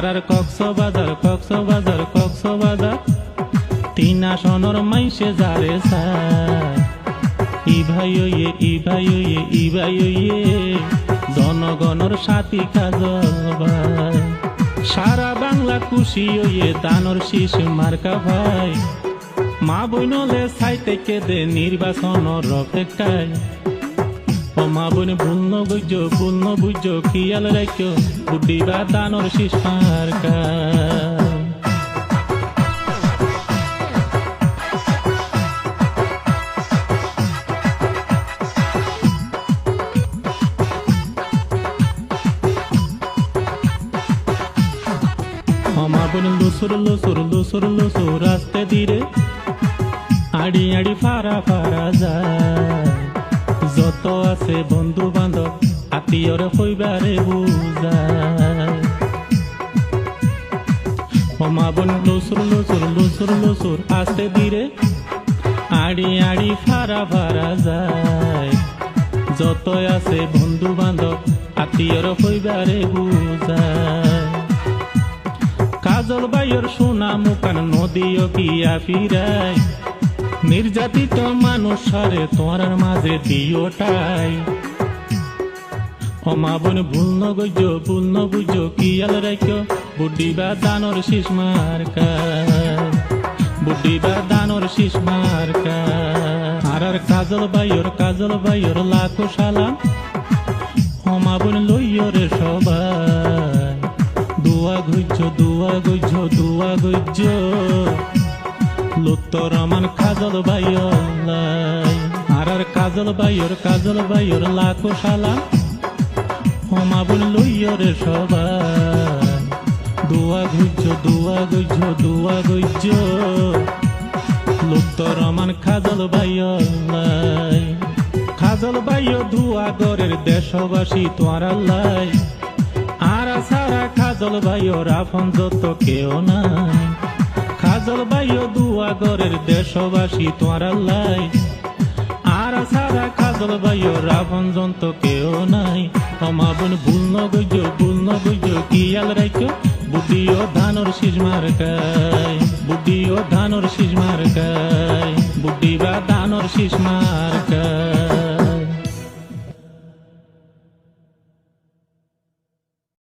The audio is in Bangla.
আর কক্সবাজার কক্সবাজার কক্সবাজার তিন আসনর মাইসে যারে সার ই ভাই ওয়ে ই ভাই ওয়ে ই ভাই ওয়ে জনগণর সাথী কাজল ভাই সারা বাংলা খুশি ওয়ে দানর শীষ মার্কা ভাই মা বইনলে সাইতে কেদে নির্বাচন অপেক্ষায় ও মা বোন ভুল বুঝ খেয়াল রাখো বুদ্ধিবা দানর শীষ মার্কা লুসুর লুসুর লুসুর লুসুর রাস্তে ধীরে আড়ি আড়ি ফারা ফারা যায় যত আছে বন্ধু বান্ধব আত্মীয়রে হইবারে বুঝায় মা বোন লুসুর লুসুর লুসুর লুসুর আস্তে ধীরে আড়ি আড়ি ফারা ফারা যায় যত আছে বন্ধু বান্ধব আত্মীয়রে হইবারে বুঝায় কাজল বাইয়ের সোনা মুখান নদীও কিয়া ফিরাই নির্যাতিত মানুষ সারে তোমার মাঝে দিওটাই মা বোন ভুল ন বুঝো কিয়াল রাখো বুদ্ধিবা দানর শীষ মার্কা বুদ্ধিবা দানর শীষ মার্কা আর কাজল বাইয়ের লাখো সালাম মা বোন লইয় রে সবাই দুয়া গুজ্জ লুত্তর আমার কাজল বাইলাই আর কাজল বাইয়ের লাখো সালাম মা বোন লইয় রে সবাই দুয়া গুজ্জ লুত্তর আমার কাজল বাইলাই কাজল বাইয় ধুয়া গরের দেশবাসী তোমার আল্লাহ আর সারা কাজল ভাইয়ের আপন যত কেউ নাই কাজল ভাইও দুয়া গরের দেশবাসী তোমার আল্লাহ আর সারা কাজল ভাইয়ের আপন যত কেউ নাই মা বোন ভুল ন বুঝো কিয়াল রাখো বুদ্ধিও ধানর শীষ মার্কায় বুদ্ধিও ধানর শীষ মার্কায় বুদ্ধিবা ধানর শীষ মার্কায়।